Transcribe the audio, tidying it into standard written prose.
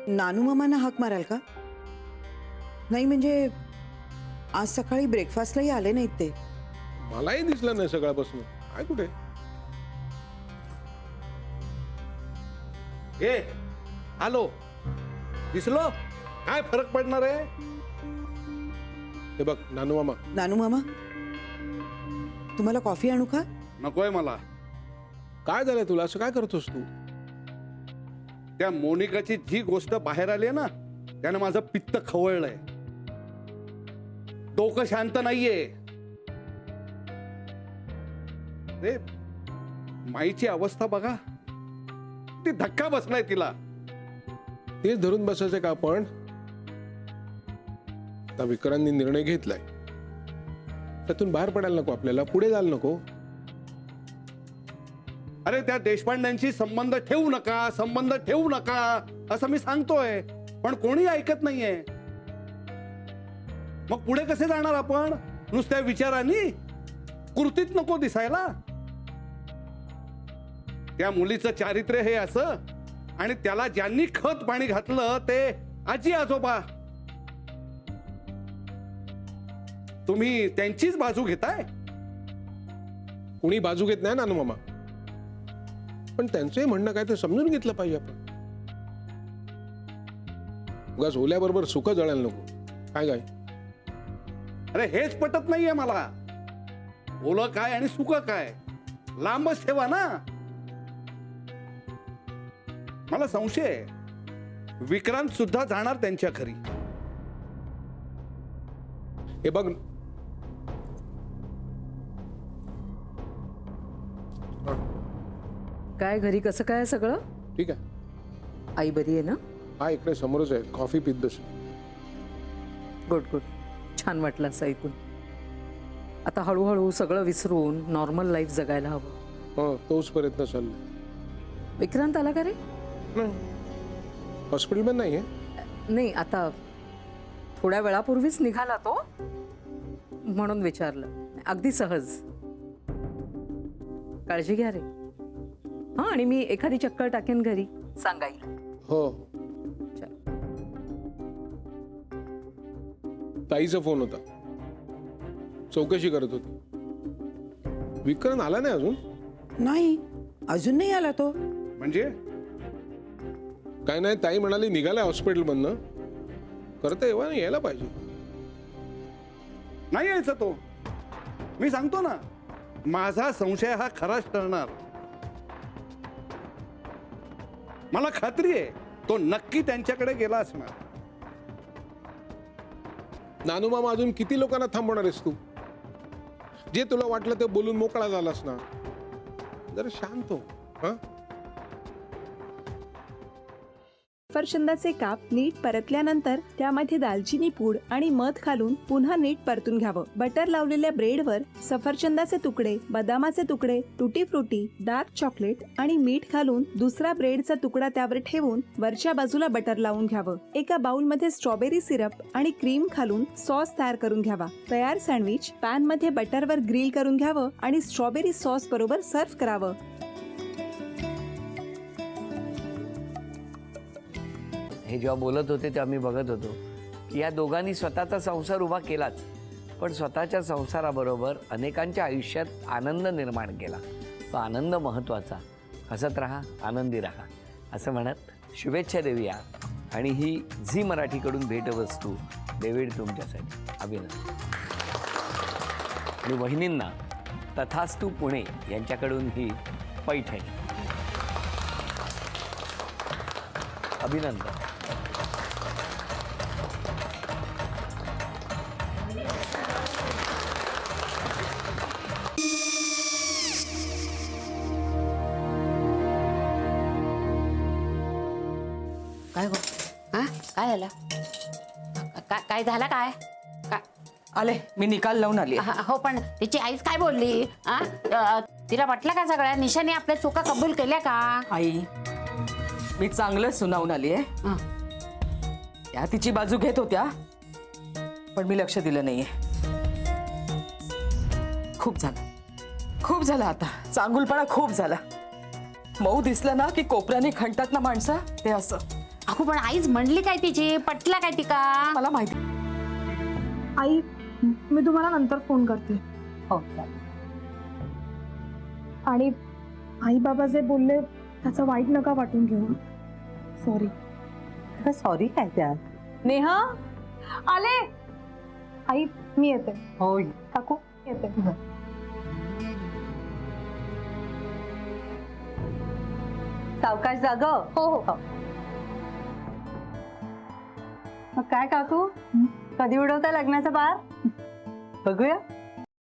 नानू मामांना हाक माराल का? नाही म्हणजे आज सकाळी ब्रेकफास्टलाही आले नाहीत ते. मलाही दिसलं नाही सकाळपासून. काय कुठे? ए आलो, दिसलो, काय फरक पडणार आहे? हे बघ नानू मामा, नानू मामा, तुम्हाला कॉफी आणू का? नकोय मला. काय झालंय तुला? असं काय करतोस तू? त्या मोनिकाची जी गोष्ट बाहेर आली ना, त्यानं माझं पित्त खवळलंय. डोकं शांत नाहीये. रे माईची अवस्था बघा, ती धक्का बसलाय तिला. तेच धरून बसायचं का आपण? आता विक्रांतनी निर्णय घेतलाय, त्यातून बाहेर पडायला नको आपल्याला, पुढे जायला नको. अरे त्या देशपांड्यांशी संबंध ठेवू नका, संबंध ठेवू नका असं मी सांगतोय, पण कोणी ऐकत नाहीये. मग पुढे कसे जाणार आपण? नुसत्या विचारांनी? कृतीत नको दिसायला. त्या मुलीचं चारित्र्य हे असं, आणि त्याला ज्यांनी खत पाणी घातलं ते आजी आजोबा. तुम्ही त्यांचीच बाजू घेताय. कोणी बाजू घेत नाही नानू मामा, पण त्यांचंही म्हणणं काय ते समजून घेतलं पाहिजे आपण. उगाच ओल्याबरोबर सुख जळायला नको. काय काय? अरे हेच पटत नाहीये मला. ओलं काय आणि सुकं काय, लांबच ठेवा ना. मला संशय आहे, विक्रांत सुद्धा जाणार त्यांच्या घरी. हे बघ, काय घरी कसं काय सगळं? ठीक आहे. आई बरी आहे ना? हा इकडे समोरच आहे, कॉफी पीत बस. गुड गुड, छान वाटलं असं ऐकून. आता हळूहळू सगळं विसरून नॉर्मल लाईफ जगायला हवं. हो, तोच प्रयत्न चाललाय. विक्रांत आला का रे? हॉस्पिटलमध्ये नाहीये. नाही, आता थोड्या वेळापूर्वीच निघाला तो, म्हणून विचारलं. अगदी सहज. काळजी घ्या रे. हा, आणि मी एखादी चक्कर टाकेन घरी, सांगाईल. हो, चल. ताईचा फोन होता, चौकशी करत होती. विक्रांत आला नाही अजून? नाही, अजून नाही आला तो. म्हणजे काय नाही, ताई म्हणाली निघालाय हॉस्पिटलमधनं. करता यायला पाहिजे. नाही यायचा तो. मी सांगतो ना, माझा संशय हा खराच ठरणार. मला खात्री आहे तो नक्की त्यांच्याकडे गेला असणार. नानू मामा, अजून किती लोकांना थांबवणार आहेस तू? जे तुला वाटलं ते बोलून मोकळा झालास ना. जरा शांत हो. हा, सफरचंदाचे काप नीट परतल्यानंतर त्यामध्ये दालचिनी पूड आणि मध घालून पुन्हा नीट परतून घ्यावं. बटर लावलेल्या ब्रेडवर सफरचंदाचे तुकडे, बदामाचे तुकडे, टुटी फ्रुटी, डार्क चॉकलेट आणि मीठ घालून दुसरा ब्रेडचा तुकडा त्यावर ठेवून वरच्या बाजूला बटर लावून घ्यावं. एका बाउलमध्ये स्ट्रॉबेरी सिरप आणि क्रीम घालून सॉस तयार करून घ्यावा. तयार सँडविच पॅन मध्ये बटरवर ग्रिल करून घ्यावं आणि स्ट्रॉबेरी सॉस बरोबर सर्व्ह करावं. हे जेव्हा बोलत होते तेव्हा मी बघत होतो की या दोघांनी स्वतःचा संसार उभा केलाच, पण स्वतःच्या संसाराबरोबर अनेकांच्या आयुष्यात आनंद निर्माण केला. तो आनंद महत्त्वाचा. हसत राहा, आनंदी राहा असं म्हणत शुभेच्छा देऊया. आणि ही झी मराठीकडून भेटवस्तू डेव्हिड तुमच्यासाठी. अभिनंदन. आणि वहिनींना तथास्तू पुणे यांच्याकडून ही पैठणी. अभिनंदन. काय हो? हा, काय झालं? काय झालं? काय काय आले, मी निकाल लावून आली. हो, पण तिची आईच काय बोलली? तिला वाटलं का सगळ्या निशाने आपल्या चुका कबूल केल्या का? आई, मी चांगलं सुनावून आली आहे. त्या तिची बाजू घेत होत्या, पण मी लक्ष दिलं नाहीये. खूप झालं आता. चांगुलपणा खूप झाला. मऊ दिसलं ना की कोपऱ्याने खणतात ना माणसं, ते असं. अगो पण आईच म्हणली काय तिची, पटला काय तिका? मला माहिती. आई मी तुम्हाला नंतर फोन करते. हो आणि आई बाबा जे बोलले त्याचं वाईट नका वाटून घेऊ. सॉरी. सॉरी काय त्या? नेहा आले. आई मी येते. हो काकू येते. सावकाश जाग. हो हो. मग काय काकू, कधी उडवता लग्नाचा बार? बघूया.